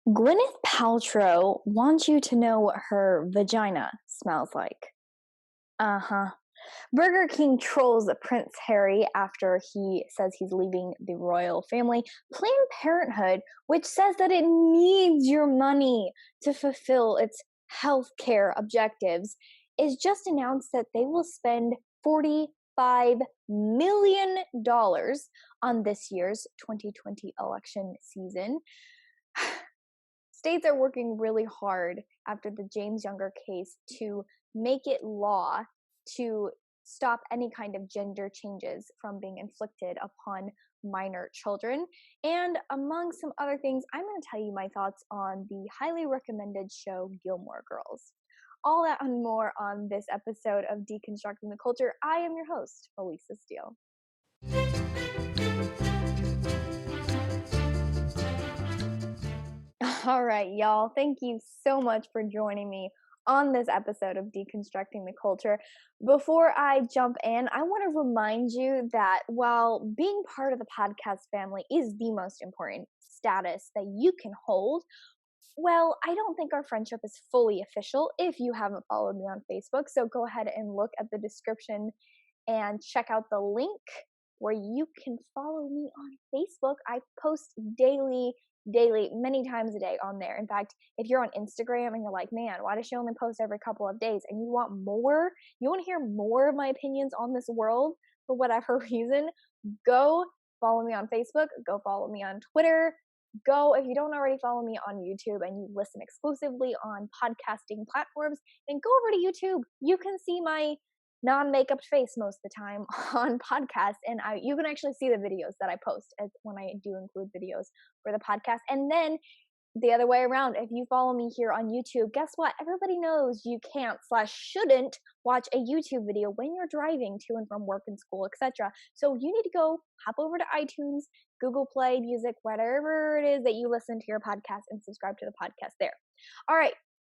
Gwyneth Paltrow wants you to know what her vagina smells like. Uh-huh. Burger King trolls Prince Harry after he says he's leaving the royal family. Planned Parenthood, which says that it needs your money to fulfill its healthcare objectives, is just announced that they will spend $45 million on this year's 2020 election season. States are working really hard after the James Younger case to make it law to stop any kind of gender changes from being inflicted upon minor children. And among some other things, I'm going to tell you my thoughts on the highly recommended show Gilmore Girls. All that and more on this episode of Deconstructing the Culture. I am your host, Elisa Steele. All right, y'all. Thank you so much for joining me on this episode of Deconstructing the Culture. Before I jump in, I want to remind you that while being part of the podcast family is the most important status that you can hold, well, I don't think our friendship is fully official if you haven't followed me on Facebook. So go ahead and look at the description and check out the link where you can follow me on Facebook. I post daily, many times a day on there. In fact, if you're on Instagram and you're like, man, why does she only post every couple of days? And you want more, you want to hear more of my opinions on this world for whatever reason, go follow me on Facebook, go follow me on Twitter, go, if you don't already follow me on YouTube and you listen exclusively on podcasting platforms, then go over to YouTube. You can see my non-makeup face most of the time on podcasts, and you can actually see the videos that I post when I do include videos for the podcast. And then the other way around, if you follow me here on YouTube, guess what? Everybody knows you can't/shouldn't watch a YouTube video when you're driving to and from work and school, etc. So you need to go hop over to iTunes, Google Play Music, whatever it is that you listen to your podcast, and subscribe to the podcast there. All right.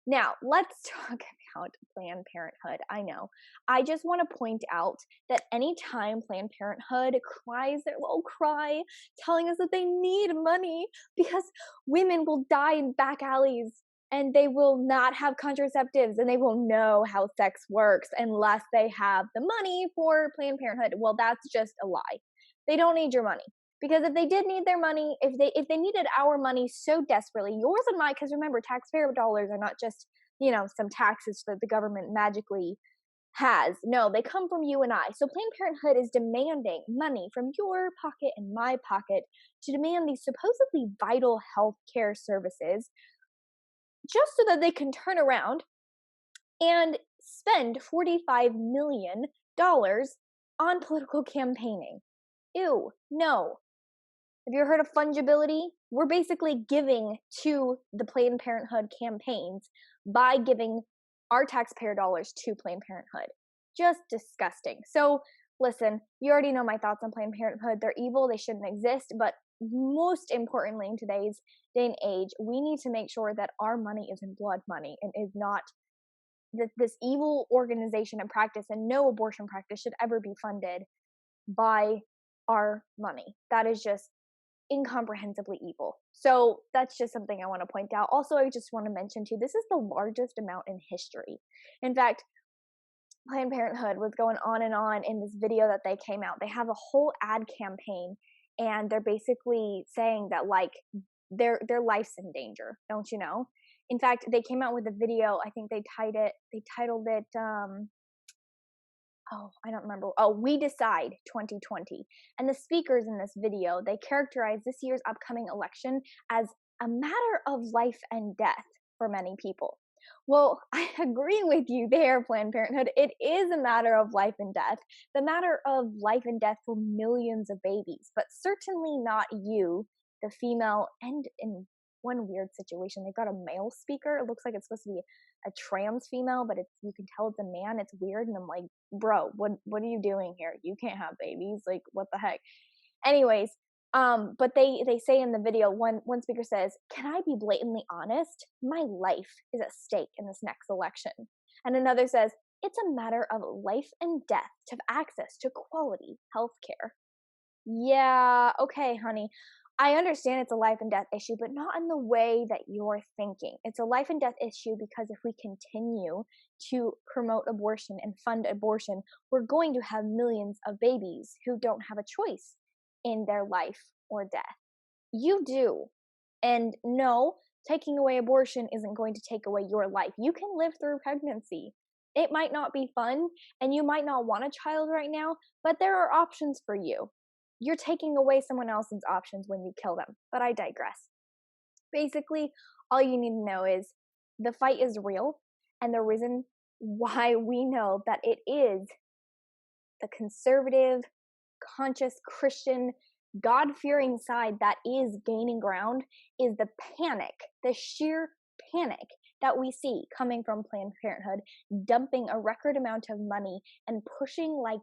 Now, let's talk about Planned Parenthood. I know. I just want to point out that anytime Planned Parenthood cries their little cry, telling us that they need money because women will die in back alleys and they will not have contraceptives and they will know how sex works unless they have the money for Planned Parenthood. Well, that's just a lie. They don't need your money. Because if they did need their money, if they needed our money so desperately, yours and mine, because remember, taxpayer dollars are not just, some taxes that the government magically has. No, they come from you and I. So Planned Parenthood is demanding money from your pocket and my pocket to demand these supposedly vital health care services just so that they can turn around and spend $45 million on political campaigning. Ew, no. Have you ever heard of fungibility? We're basically giving to the Planned Parenthood campaigns by giving our taxpayer dollars to Planned Parenthood. Just disgusting. So listen, you already know my thoughts on Planned Parenthood. They're evil. They shouldn't exist. But most importantly, in today's day and age, we need to make sure that our money isn't blood money and is not this evil organization and practice, and no abortion practice should ever be funded by our money. That is just incomprehensibly evil. So that's just something I want to point out. Also, I just want to mention too, this is the largest amount in history. In fact, Planned Parenthood was going on and on in this video that they came out. They have a whole ad campaign, and they're basically saying that like their life's in danger, don't you know? In fact, they came out with a video. I think they titled it I don't remember. We Decide 2020. And the speakers in this video, they characterize this year's upcoming election as a matter of life and death for many people. Well, I agree with you there, Planned Parenthood. It is a matter of life and death, the matter of life and death for millions of babies, but certainly not you, the female, and in one weird situation, they've got a male speaker. It looks like it's supposed to be a trans female, but you can tell it's a man. It's weird. And I'm like, bro, what are you doing here? You can't have babies. Like, what the heck? Anyways, but they say in the video, one speaker says, "Can I be blatantly honest? My life is at stake in this next election." And another says, "It's a matter of life and death to have access to quality health care." Yeah, okay, honey. I understand it's a life and death issue, but not in the way that you're thinking. It's a life and death issue because if we continue to promote abortion and fund abortion, we're going to have millions of babies who don't have a choice in their life or death. You do. And no, taking away abortion isn't going to take away your life. You can live through pregnancy. It might not be fun, and you might not want a child right now, but there are options for you. You're taking away someone else's options when you kill them, but I digress. Basically, all you need to know is the fight is real, and the reason why we know that it is the conservative, conscious Christian, God-fearing side that is gaining ground is the panic, the sheer panic that we see coming from Planned Parenthood, dumping a record amount of money and pushing like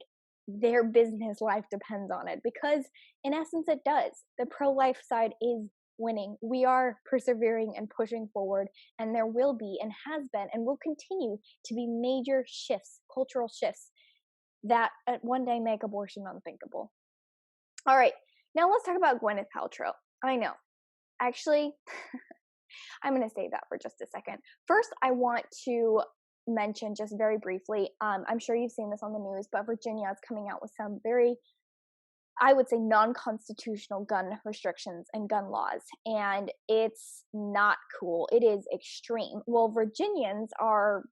their business life depends on it, because in essence it does. The pro-life side is winning. We are persevering and pushing forward, and there will be and has been and will continue to be major shifts, cultural shifts that one day make abortion unthinkable. All right, now let's talk about Gwyneth Paltrow. I know. Actually, I'm going to save that for just a second. First, I want to mention just very briefly, I'm sure you've seen this on the news, but Virginia is coming out with some very, I would say, non-constitutional gun restrictions and gun laws, and it's not cool. It is extreme. Well, Virginians are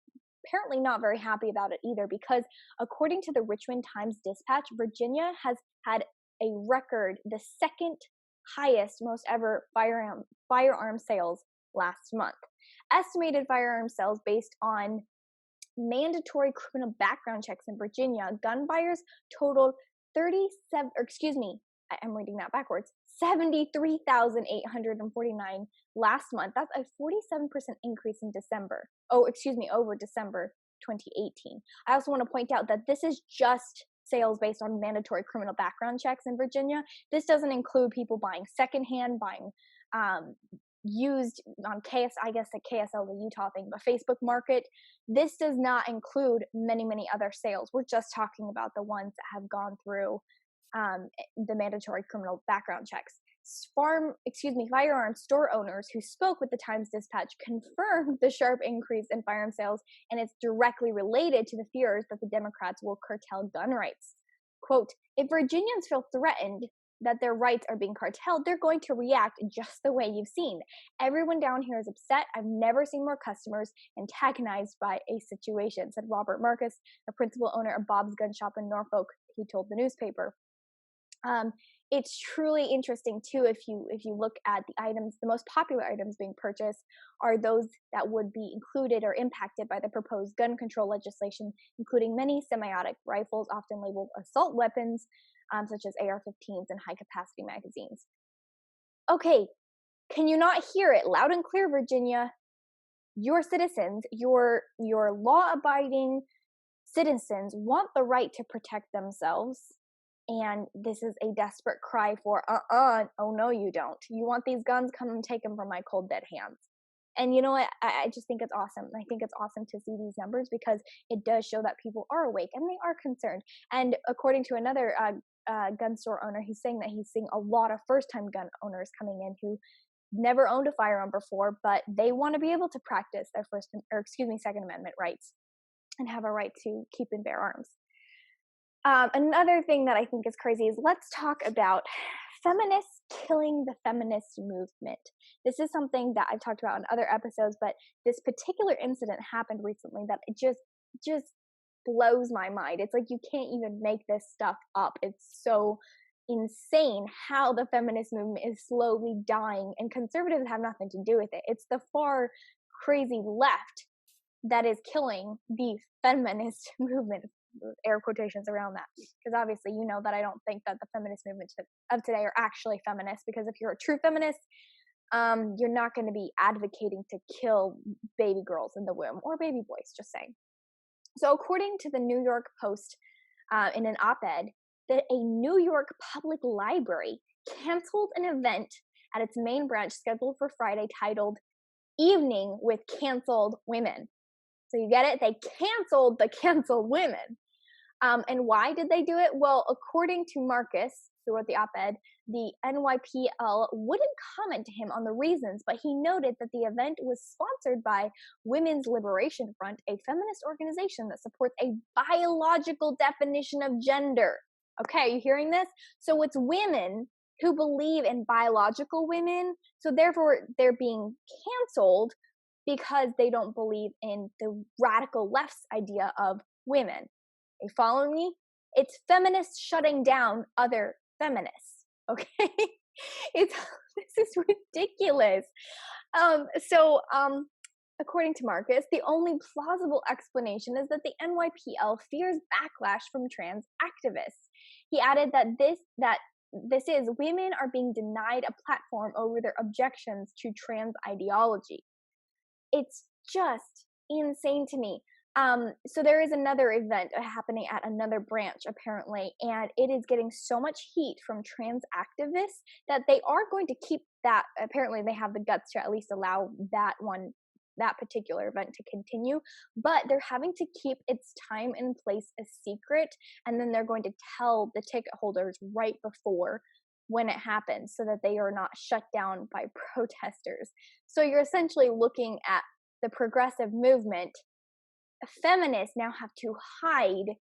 apparently not very happy about it either, because according to the Richmond Times-Dispatch, Virginia has had a record, the second highest most ever firearm sales last month. Estimated firearm sales based on mandatory criminal background checks in Virginia, gun buyers totaled 73,849 last month. That's a 47% increase in December. Over December 2018. I also want to point out that this is just sales based on mandatory criminal background checks in Virginia. This doesn't include people buying secondhand, buying used on I guess the KSL, the Utah thing, but Facebook Market. This does not include many, many other sales. We're just talking about the ones that have gone through the mandatory criminal background checks. Firearm store owners who spoke with the Times-Dispatch confirmed the sharp increase in firearm sales, and it's directly related to the fears that the Democrats will curtail gun rights. Quote, if Virginians feel threatened that their rights are being curtailed, they're going to react just the way you've seen. Everyone down here is upset. I've never seen more customers antagonized by a situation, said Robert Marcus, a principal owner of Bob's Gun Shop in Norfolk. He told the newspaper. It's truly interesting too, if you look at the items, the most popular items being purchased are those that would be included or impacted by the proposed gun control legislation, including many semi-automatic rifles, often labeled assault weapons, such as AR-15s and high-capacity magazines. Okay, can you not hear it loud and clear, Virginia? Your citizens, your law-abiding citizens want the right to protect themselves. And this is a desperate cry for, oh no, you don't. You want these guns? Come and take them from my cold, dead hands. And you know what? I just think it's awesome. I think it's awesome to see these numbers, because it does show that people are awake and they are concerned. And according to another gun store owner, he's saying that he's seeing a lot of first-time gun owners coming in who never owned a firearm before, but they want to be able to practice their Second Amendment rights and have a right to keep and bear arms. Another thing that I think is crazy is, let's talk about feminists killing the feminist movement. This is something that I've talked about in other episodes, but this particular incident happened recently that it just blows my mind. It's like you can't even make this stuff up. It's so insane how the feminist movement is slowly dying, and conservatives have nothing to do with it. It's the far crazy left that is killing the feminist movement. Air quotations around that, because obviously you know that I don't think that the feminist movement of today are actually feminists, because if you're a true feminist, you're not going to be advocating to kill baby girls in the womb, or baby boys, just saying. So according to the New York Post, in an op-ed, that a New York public library canceled an event at its main branch scheduled for Friday titled Evening with Canceled Women. So you get it? They canceled the canceled women. And why did they do it? Well, according to Marcus, who wrote the op-ed, the NYPL wouldn't comment to him on the reasons, but he noted that the event was sponsored by Women's Liberation Front, a feminist organization that supports a biological definition of gender. Okay, you hearing this? So it's women who believe in biological women, so therefore they're being canceled because they don't believe in the radical left's idea of women. Are you following me? It's feminists shutting down other feminists. Okay, this is ridiculous. According to Marcus, the only plausible explanation is that the NYPL fears backlash from trans activists. He added that women are being denied a platform over their objections to trans ideology. It's just insane to me. So there is another event happening at another branch apparently, and it is getting so much heat from trans activists that they are going to keep that. Apparently they have the guts to at least allow that particular event to continue, but they're having to keep its time and place a secret, and then they're going to tell the ticket holders right before when it happens so that they are not shut down by protesters. So you're essentially looking at the progressive movement. Feminists now have to hide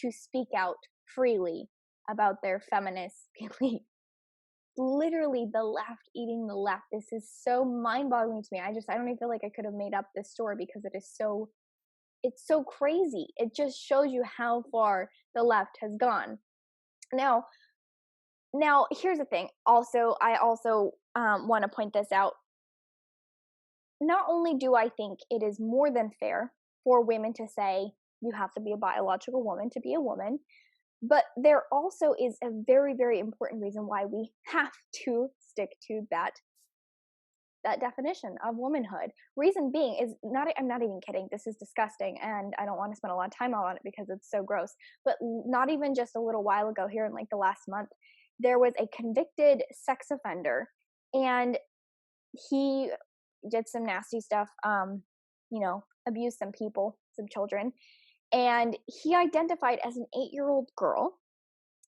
to speak out freely about their feminist beliefs. Literally the left eating the left. This is so mind-boggling to me. I don't even feel like I could have made up this story because it's so crazy. It just shows you how far the left has gone. Now here's the thing. I also want to point this out. Not only do I think it is more than fair for women to say you have to be a biological woman to be a woman, but there also is a very, very important reason why we have to stick to that definition of womanhood. Reason being is I'm not even kidding. This is disgusting, and I don't want to spend a lot of time on it because it's so gross. But not even just a little while ago, here in like the last month, there was a convicted sex offender, and he did some nasty stuff, abused some people, some children, and he identified as an 8-year-old girl.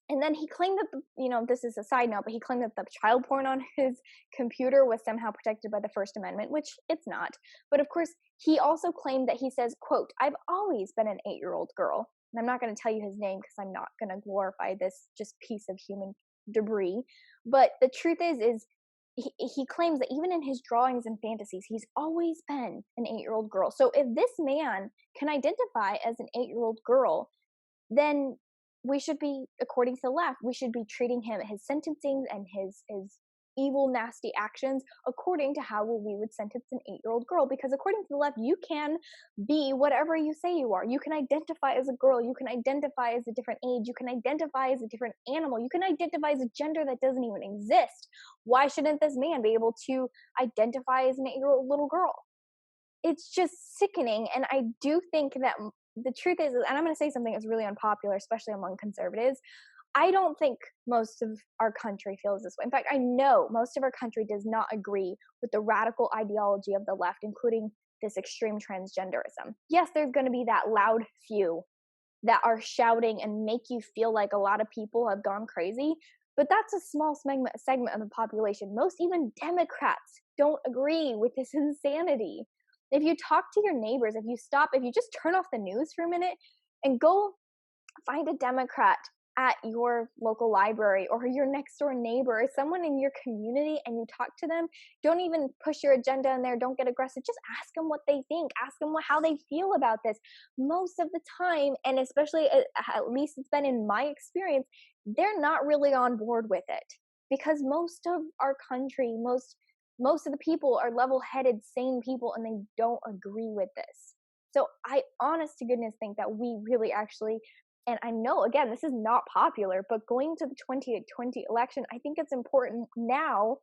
And then he claimed that, this is a side note, but he claimed that the child porn on his computer was somehow protected by the First Amendment, which it's not. But of course, he also claimed that he says, quote, "I've always been an 8-year-old girl." And I'm not going to tell you his name because I'm not going to glorify this just piece of human debris. But the truth is he claims that even in his drawings and fantasies, he's always been an 8-year-old girl. So if this man can identify as an 8-year-old girl, then we should be, according to the left, we should be treating his sentencing and his evil, nasty actions according to how we would sentence an 8-year-old girl. Because according to the left, you can be whatever you say you are. You can identify as a girl. You can identify as a different age. You can identify as a different animal. You can identify as a gender that doesn't even exist. Why shouldn't this man be able to identify as an 8-year-old little girl? It's just sickening. And I do think that the truth is, and I'm going to say something that's really unpopular, especially among conservatives, I don't think most of our country feels this way. In fact, I know most of our country does not agree with the radical ideology of the left, including this extreme transgenderism. Yes, there's going to be that loud few that are shouting and make you feel like a lot of people have gone crazy, but that's a small segment of the population. Most even Democrats don't agree with this insanity. If you talk to your neighbors, if you just turn off the news for a minute and go find a Democrat at your local library or your next door neighbor or someone in your community and you talk to them, don't even push your agenda in there. Don't get aggressive. Just ask them what they think. Ask them how they feel about this. Most of the time, and especially at least it's been in my experience, they're not really on board with it because most of our country, most of the people are level-headed, sane people, and they don't agree with this. So I honest to goodness think that we really actually, and I know, again, this is not popular, but going to the 2020 election, I think it's important now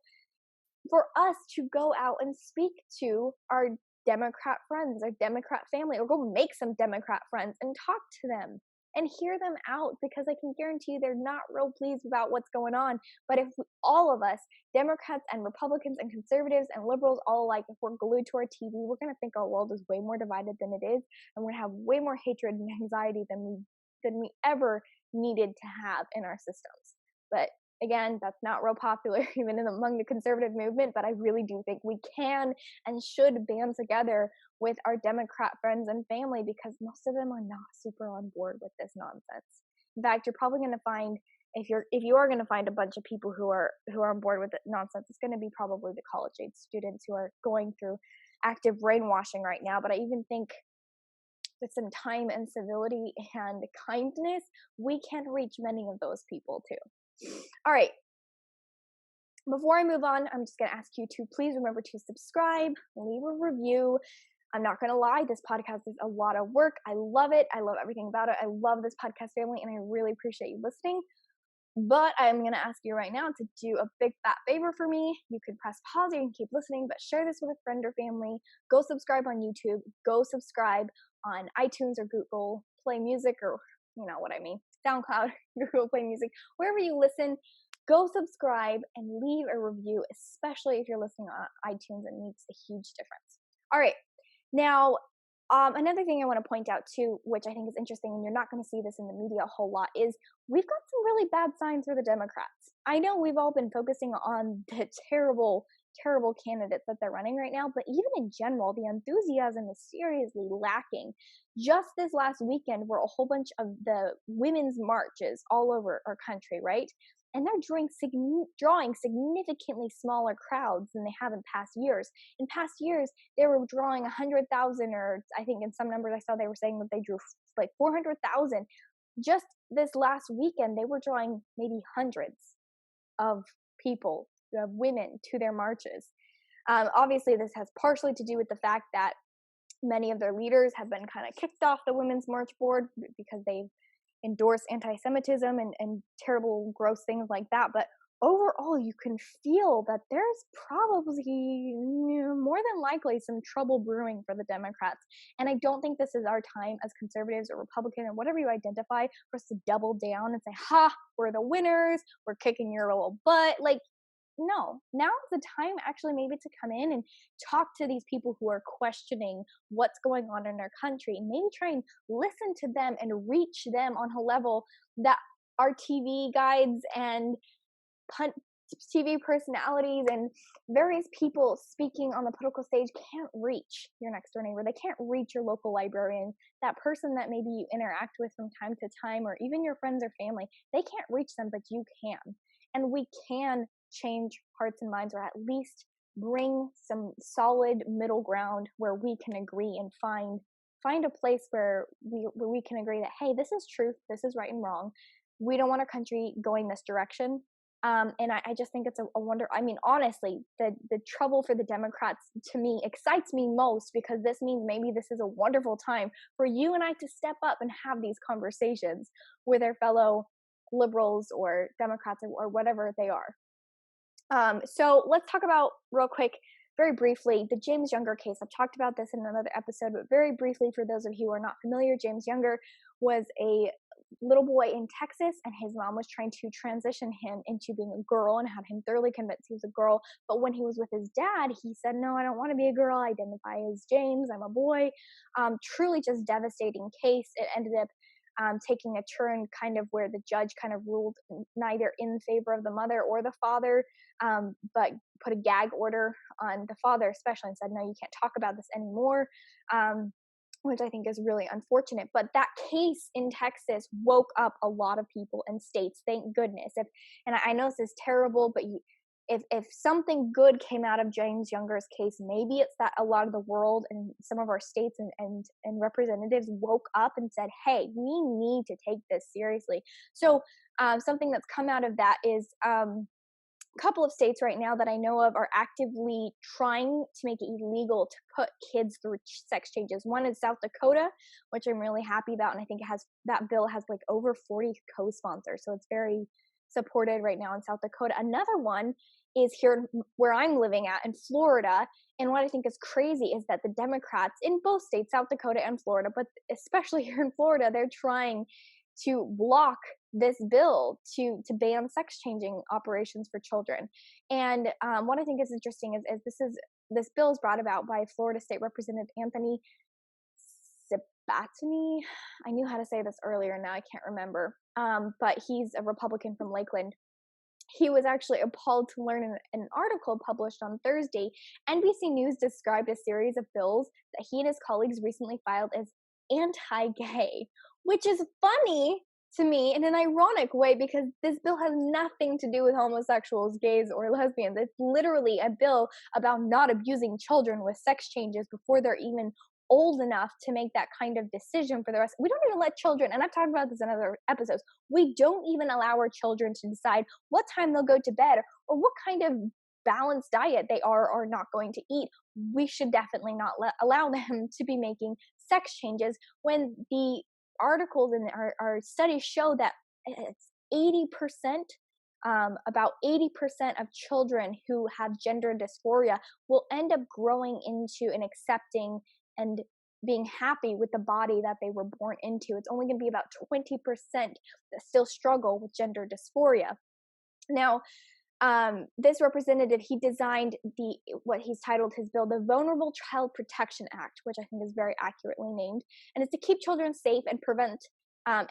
for us to go out and speak to our Democrat friends, our Democrat family, or go make some Democrat friends and talk to them and hear them out, because I can guarantee you they're not real pleased about what's going on. But if all of us, Democrats and Republicans and conservatives and liberals all alike, if we're glued to our TV, we're going to think our world is way more divided than it is, and we're going to have way more hatred and anxiety than we ever needed to have in our systems. But Again, that's not real popular even among the conservative movement, but I really do think we can and should band together with our Democrat friends and family, because most of them are not super on board with this nonsense. In fact, you're probably going to find, if you are going to find a bunch of people who are on board with the nonsense, it's going to be probably the college age students who are going through active brainwashing right now. But I even think with some time and civility and kindness, we can reach many of those people too. All right. Before I move on, I'm just going to ask you to please remember to subscribe, leave a review. I'm not going to lie, this podcast is a lot of work. I love it. I love everything about it. I love this podcast family, and I really appreciate you listening. But I'm going to ask you right now to do a big fat favor for me. You could press pause, you can keep listening, but share this with a friend or family. Go subscribe on YouTube. Go subscribe on iTunes or Google Play Music, or you know what I mean, SoundCloud, Google Play Music, wherever you listen. Go subscribe and leave a review, especially if you're listening on iTunes. It makes a huge difference. All right. Now, another thing I want to point out too, which I think is interesting, and you're not going to see this in the media a whole lot, is we've got some really bad signs for the Democrats. I know we've all been focusing on the terrible, terrible candidates that they're running right now, but even in general, the enthusiasm is seriously lacking. Just this last weekend were a whole bunch of the women's marches all over our country, right? And they're drawing significantly smaller crowds than they have in past years. In past years, they were drawing 100,000, or I think in some numbers I saw they were saying that they drew like 400,000. Just this last weekend, they were drawing maybe hundreds of people, of women, to their marches. Obviously, this has partially to do with the fact that many of their leaders have been kind of kicked off the Women's March Board because they've endorse anti-Semitism and terrible, gross things like that. But overall, you can feel that there's probably more than likely some trouble brewing for the Democrats. And I don't think this is our time as conservatives or Republican or whatever you identify for us to double down and say, ha, we're the winners, we're kicking your little butt. Like, no, now is the time actually maybe to come in and talk to these people who are questioning what's going on in our country, and maybe try and listen to them and reach them on a level that our TV guides and TV personalities and various people speaking on the political stage can't reach your next door neighbor. They can't reach your local librarian, that person that maybe you interact with from time to time, or even your friends or family. They can't reach them, but you can. And we can change hearts and minds, or at least bring some solid middle ground where we can agree and find a place where we can agree that, hey, this is truth, this is right and wrong. We don't want our country going this direction. And I just think it's a wonder. I mean, honestly, the trouble for the Democrats, to me, excites me most, because this means maybe this is a wonderful time for you and I to step up and have these conversations with our fellow liberals or Democrats or whatever they are. So let's talk about real quick, very briefly, the James Younger case. I've talked about this in another episode, but very briefly, for those of you who are not familiar, James Younger was a little boy in Texas, and his mom was trying to transition him into being a girl and had him thoroughly convinced he was a girl. But when he was with his dad, he said, no, I don't want to be a girl. I identify as James. I'm a boy. Truly just devastating case. It ended up taking a turn kind of where the judge kind of ruled neither in favor of the mother or the father, but put a gag order on the father especially, and said, no, you can't talk about this anymore, which I think is really unfortunate. But that case in Texas woke up a lot of people in states, thank goodness. And I know this is terrible, but if something good came out of James Younger's case, maybe it's that a lot of the world and some of our states and representatives woke up and said, hey, we need to take this seriously. So something that's come out of that is a couple of states right now that I know of are actively trying to make it illegal to put kids through sex changes. One is South Dakota, which I'm really happy about, and I think that bill has like over 40 co-sponsors, so it's very supported right now in South Dakota. Another one is here where I'm living at in Florida. And what I think is crazy is that the Democrats in both states, South Dakota and Florida, but especially here in Florida, they're trying to block this bill to ban sex changing operations for children. And what I think is interesting is this bill is brought about by Florida State Representative Anthony Sabatini. I knew how to say this earlier, now I can't remember. But he's a Republican from Lakeland. He was actually appalled to learn in an article published on Thursday. NBC News described a series of bills that he and his colleagues recently filed as anti-gay, which is funny to me in an ironic way because this bill has nothing to do with homosexuals, gays, or lesbians. It's literally a bill about not abusing children with sex changes before they're even old enough to make that kind of decision for the rest. We don't even let children, and I've talked about this in other episodes, we don't even allow our children to decide what time they'll go to bed or what kind of balanced diet they are or not going to eat. We should definitely not allow them to be making sex changes when the articles and our studies show that it's 80%, about 80% of children who have gender dysphoria will end up growing into and accepting and being happy with the body that they were born into. It's only going to be about 20% that still struggle with gender dysphoria. Now, this representative, he designed what he's titled his bill, the Vulnerable Child Protection Act, which I think is very accurately named, and it's to keep children safe and prevent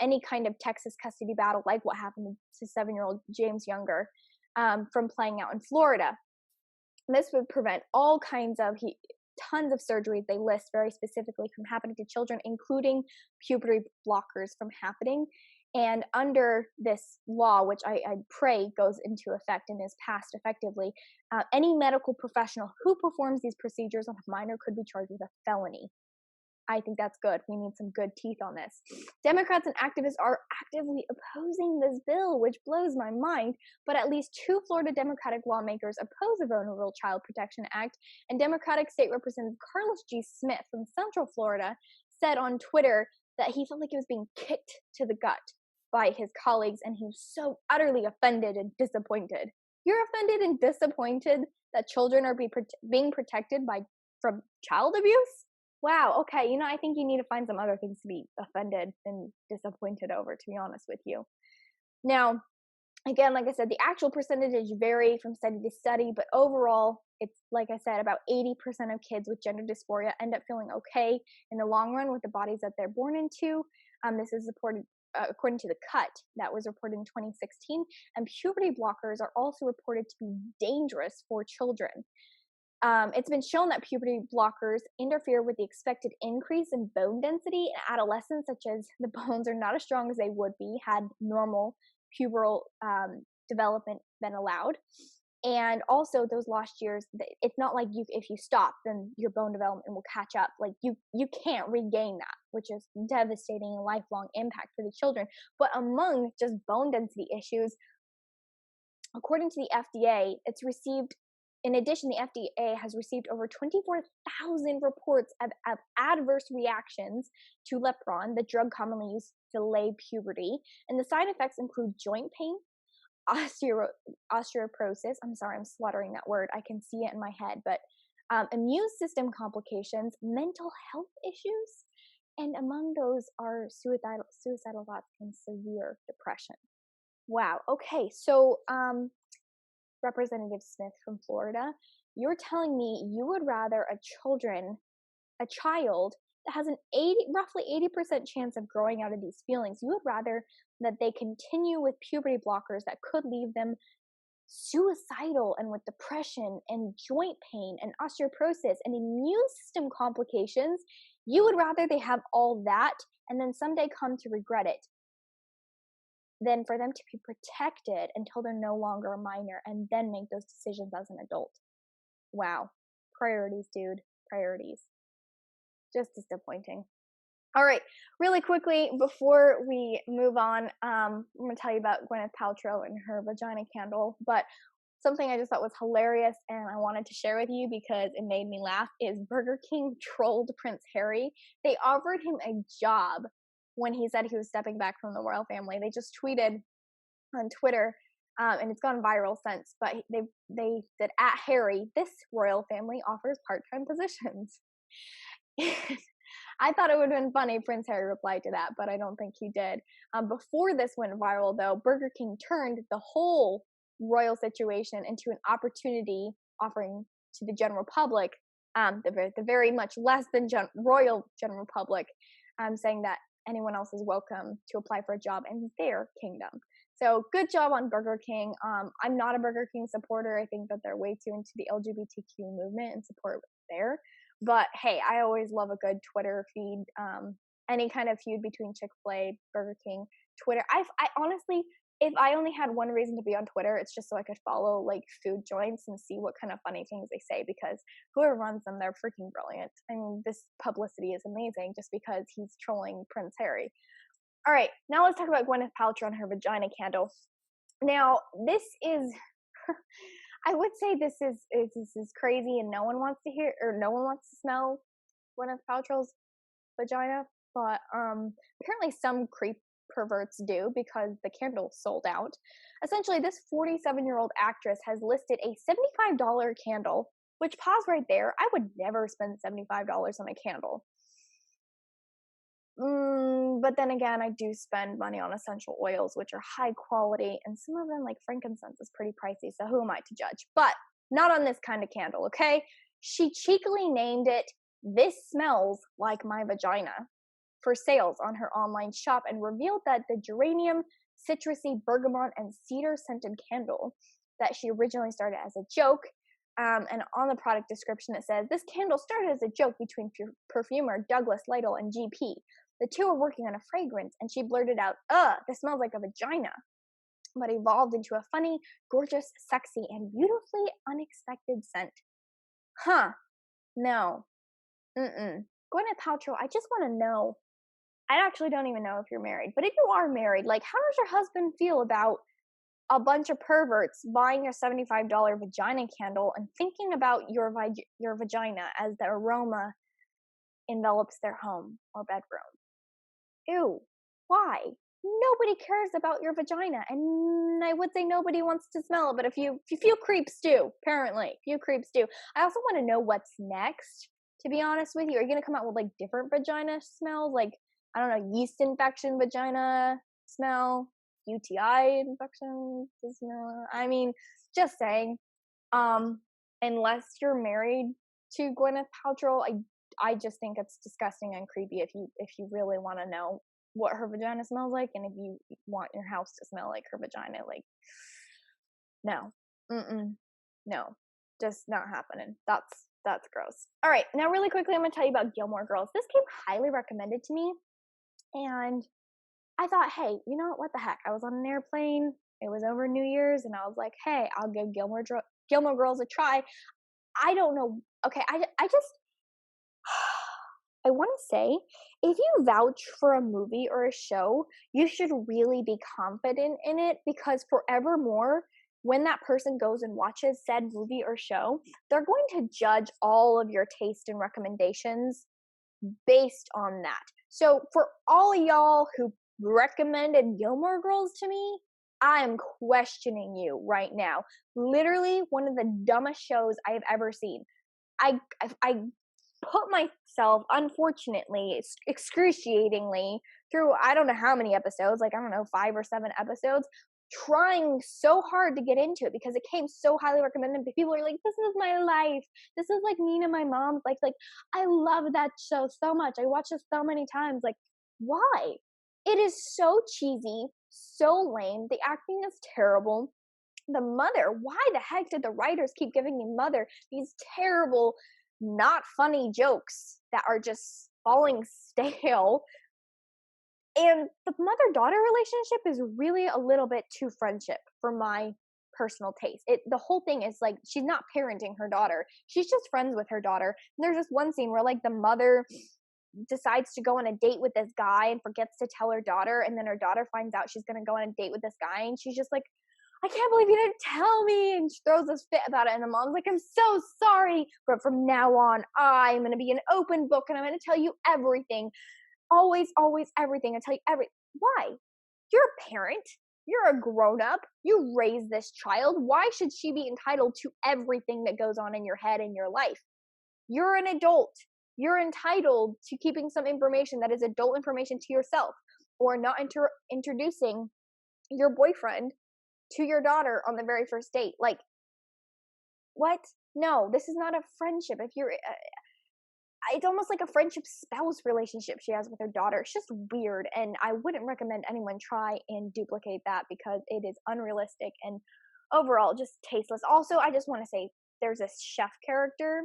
any kind of Texas custody battle like what happened to 7-year-old James Younger from playing out in Florida. This would prevent all kinds of tons of surgeries they list very specifically from happening to children, including puberty blockers from happening. And under this law, which I pray goes into effect and is passed effectively, any medical professional who performs these procedures on a minor could be charged with a felony. I think that's good. We need some good teeth on this. Democrats and activists are actively opposing this bill, which blows my mind, but at least 2 Florida Democratic lawmakers oppose the Vulnerable Child Protection Act, and Democratic State Representative Carlos G. Smith from Central Florida said on Twitter that he felt like he was being kicked to the gut by his colleagues, and he was so utterly offended and disappointed. You're offended and disappointed that children are being protected from child abuse? Wow, okay, I think you need to find some other things to be offended and disappointed over, to be honest with you. Now, again, like I said, the actual percentages vary from study to study, but overall, it's, like I said, about 80% of kids with gender dysphoria end up feeling okay in the long run with the bodies that they're born into. This is reported according to The Cut, that was reported in 2016, and puberty blockers are also reported to be dangerous for children. It's been shown that puberty blockers interfere with the expected increase in bone density in adolescents, such as the bones are not as strong as they would be had normal pubertal development been allowed. And also those lost years, it's not like if you stop, then your bone development will catch up. Like you can't regain that, which is devastating and lifelong impact for the children. But among just bone density issues, according to the FDA, in addition, the FDA has received over 24,000 reports of adverse reactions to Lepron, the drug commonly used to delay puberty. And the side effects include joint pain, osteoporosis. I'm sorry, I'm slaughtering that word. I can see it in my head. But immune system complications, mental health issues, and among those are suicidal thoughts and severe depression. Wow. Okay. So, Representative Smith from Florida, you're telling me you would rather a child that has roughly 80% chance of growing out of these feelings, you would rather that they continue with puberty blockers that could leave them suicidal and with depression and joint pain and osteoporosis and immune system complications. You would rather they have all that and then someday come to regret it than for them to be protected until they're no longer a minor and then make those decisions as an adult. Wow. Priorities, dude. Priorities. Just disappointing. All right. Really quickly, before we move on, I'm going to tell you about Gwyneth Paltrow and her vagina candle. But something I just thought was hilarious and I wanted to share with you because it made me laugh is Burger King trolled Prince Harry. They offered him a job when he said he was stepping back from the royal family. They just tweeted on Twitter, and it's gone viral since, but they said, at Harry, this royal family offers part-time positions. I thought it would have been funny if Prince Harry replied to that, but I don't think he did. Before this went viral, though, Burger King turned the whole royal situation into an opportunity offering to the general public, the very much less than royal general public, saying that anyone else is welcome to apply for a job in their kingdom. So good job on Burger King. I'm not a Burger King supporter. I think that they're way too into the LGBTQ movement and support there. But hey, I always love a good Twitter feed. Any kind of feud between Chick-fil-A, Burger King, Twitter. I honestly, if I only had one reason to be on Twitter, it's just so I could follow like food joints and see what kind of funny things they say, because whoever runs them, they're freaking brilliant. I mean, this publicity is amazing just because he's trolling Prince Harry. All right, now let's talk about Gwyneth Paltrow and her vagina candle. Now, this is, I would say this is crazy, and no one wants to hear, or no one wants to smell Gwyneth Paltrow's vagina. But apparently some creep perverts do, because the candle sold out. Essentially, this 47-year-old actress has listed a $75 candle, which, pause right there, I would never spend $75 on a candle. But then again, I do spend money on essential oils, which are high quality, and some of them, like frankincense, is pretty pricey, so who am I to judge? But not on this kind of candle, okay? She cheekily named it "This Smells Like My Vagina" for sales on her online shop, and revealed that the geranium, citrusy, bergamot, and cedar scented candle that she originally started as a joke. And on the product description, it says, "This candle started as a joke between perfumer Douglas Lytle and GP. The two were working on a fragrance, and she blurted out, 'This smells like a vagina,' but evolved into a funny, gorgeous, sexy, and beautifully unexpected scent." Huh. No. Gwyneth Paltrow, I just want to know. I actually don't even know if you're married, but if you are married, like, how does your husband feel about a bunch of perverts buying a $75 vagina candle and thinking about your vagina as the aroma envelops their home or bedroom? Ew. Why? Nobody cares about your vagina, and I would say nobody wants to smell it, but if you feel creeps do, apparently. Few creeps do. I also want to know what's next, to be honest with you. Are you going to come out with, like, different vagina smells? Like, I don't know, yeast infection vagina smell? UTI infection smell? I mean, just saying. Unless you're married to Gwyneth Paltrow, I just think it's disgusting and creepy if you really want to know what her vagina smells like, and if you want your house to smell like her vagina. Like, no. No. Just not happening. That's gross. All right, now really quickly, I'm going to tell you about Gilmore Girls. This came highly recommended to me, and I thought, hey, you know what the heck? I was on an airplane. It was over New Year's, and I was like, hey, I'll give Gilmore Girls a try. I don't know. Okay, I just I want to say, if you vouch for a movie or a show, you should really be confident in it, because forevermore, when that person goes and watches said movie or show, they're going to judge all of your taste and recommendations based on that. So for all of y'all who recommended Gilmore Girls to me, I am questioning you right now. Literally one of the dumbest shows I have ever seen. I put myself, unfortunately, excruciatingly, through I don't know how many episodes, like, I don't know, 5 or 7 episodes, trying so hard to get into it, because it came so highly recommended. People are like, this is my life. This is like me and my mom. Like, I love that show so much. I watch it so many times. Like, why? It is so cheesy, so lame. The acting is terrible. The mother, why the heck did the writers keep giving the mother these terrible, not funny jokes that are just falling stale? And the mother-daughter relationship is really a little bit too friendship for my personal taste. The whole thing is like, she's not parenting her daughter. She's just friends with her daughter. And there's this one scene where, like, the mother decides to go on a date with this guy and forgets to tell her daughter, and then her daughter finds out she's going to go on a date with this guy, and she's just like, I can't believe you didn't tell me, and she throws this fit about it, and the mom's like, I'm so sorry, but from now on, I'm going to be an open book, and I'm going to tell you everything. Always everything. I tell you everything. Why? You're a parent. You're a grown-up. You raised this child. Why should she be entitled to everything that goes on in your head and your life? You're an adult. You're entitled to keeping some information that is adult information to yourself, or not introducing your boyfriend to your daughter on the very first date. Like, what? No, this is not a friendship. If you're it's almost like a friendship spouse relationship she has with her daughter. It's just weird, and I wouldn't recommend anyone try and duplicate that because it is unrealistic and overall just tasteless. Also, I just want to say there's this chef character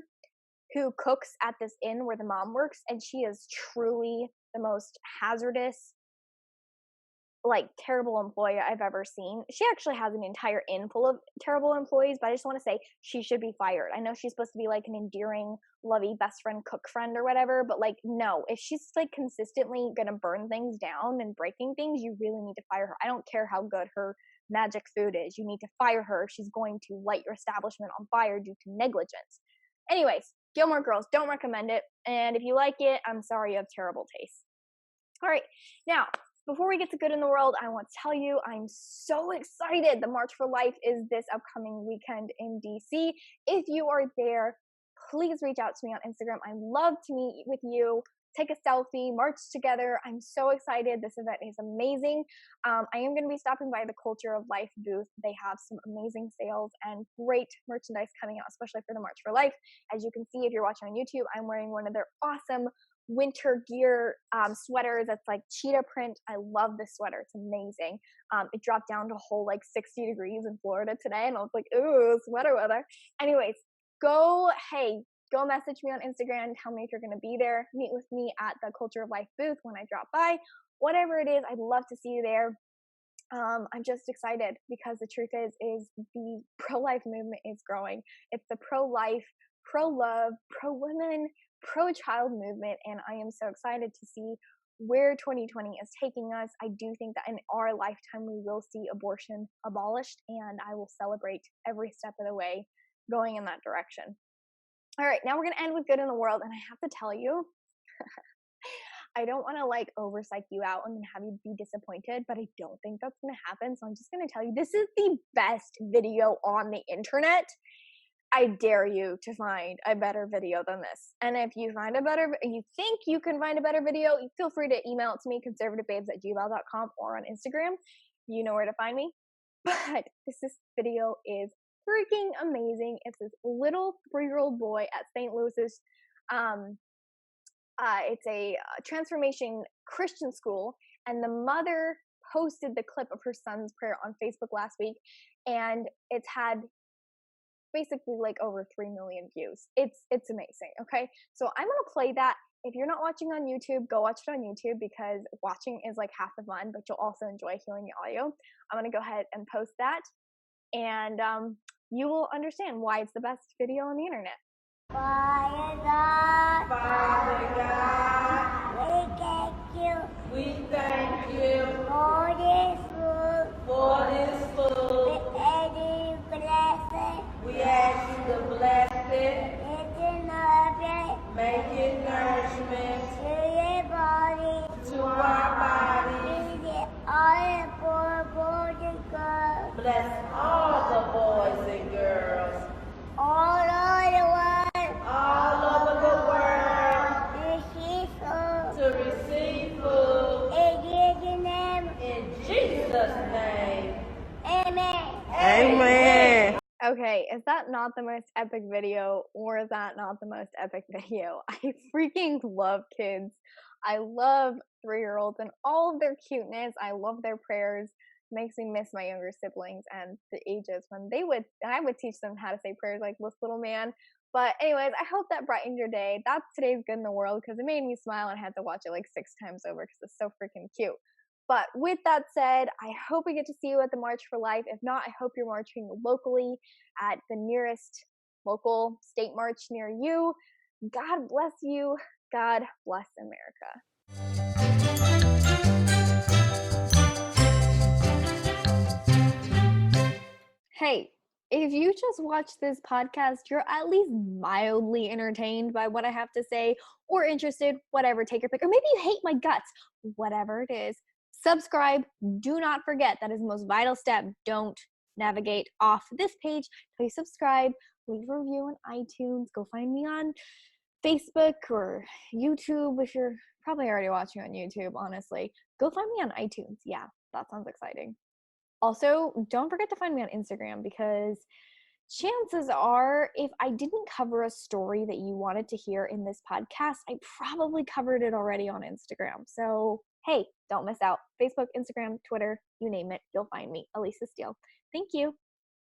who cooks at this inn where the mom works, and she is truly the most hazardous, like, terrible employee I've ever seen. She actually has an entire inn full of terrible employees, but I just want to say she should be fired. I know she's supposed to be like an endearing, lovey best friend, cook friend or whatever, but like, no, if she's like consistently gonna burn things down and breaking things, you really need to fire her. I don't care how good her magic food is. You need to fire her if she's going to light your establishment on fire due to negligence. Anyways, Gilmore Girls, don't recommend it. And if you like it, I'm sorry you have terrible taste. All right, now, before we get to good in the world, I want to tell you I'm so excited. The March for Life is this upcoming weekend in DC. If you are there, please reach out to me on Instagram. I'd love to meet with you, take a selfie, march together. I'm so excited. This event is amazing. I am going to be stopping by the Culture of Life booth. They have some amazing sales and great merchandise coming out, especially for the March for Life. As you can see, if you're watching on YouTube, I'm wearing one of their awesome winter gear sweaters that's like cheetah print. I love this sweater. It's amazing. It dropped down to a whole like 60 degrees in Florida today, and I was like, ooh, sweater weather. Anyways, go message me on Instagram and tell me if you're going to be there. Meet with me at the Culture of Life booth when I drop by. Whatever it is, I'd love to see you there. I'm just excited because the truth is the pro-life movement is growing. It's the pro-life, pro-love, pro-women, pro-child movement, and I am so excited to see where 2020 is taking us. I do think that in our lifetime we will see abortion abolished, and I will celebrate every step of the way going in that direction. All right, now we're going to end with good in the world, and I have to tell you, I don't want to like oversight you out and have you be disappointed, but I don't think that's going to happen. So I'm just going to tell you, this is the best video on the internet. I dare you to find a better video than this. And if you think you can find a better video, feel free to email it to me, conservativebabes@gmail.com, or on Instagram. You know where to find me. But this video is freaking amazing. It's this little 3-year-old boy at St. Louis's, it's a transformation Christian school, and the mother posted the clip of her son's prayer on Facebook last week, and it's had basically like over 3 million views. It's amazing. Okay, so I'm gonna play that. If you're not watching on YouTube, go watch it on YouTube because watching is like half the fun, but you'll also enjoy hearing the audio. I'm gonna go ahead and post that, and you will understand why it's the best video on the internet. Father God, we thank you for this food. We ask you to bless it, make it nourishment to our bodies. Bless all the boys and girls all over the world to receive food in Jesus' name. Amen. Okay, is that not the most epic video, or is that not the most epic video? I freaking love kids. I love 3-year-olds and all of their cuteness. I love their prayers. Makes me miss my younger siblings and the ages when I would teach them how to say prayers like this little man. But anyways, I hope that brightened your day. That's today's good in the world because it made me smile, and I had to watch it like 6 times over because it's so freaking cute. But with that said, I hope we get to see you at the March for Life. If not, I hope you're marching locally at the nearest local state march near you. God bless you. God bless America. Hey, if you just watch this podcast, you're at least mildly entertained by what I have to say, or interested, whatever, take your pick. Or maybe you hate my guts, whatever it is. Subscribe. Do not forget, that is the most vital step. Don't navigate off this page till you subscribe. Leave a review on iTunes. Go find me on Facebook or YouTube if you're probably already watching on YouTube, honestly. Go find me on iTunes. Yeah, that sounds exciting. Also, don't forget to find me on Instagram because chances are, if I didn't cover a story that you wanted to hear in this podcast, I probably covered it already on Instagram. So, hey, don't miss out. Facebook, Instagram, Twitter, you name it, you'll find me, Elisa Steele. Thank you.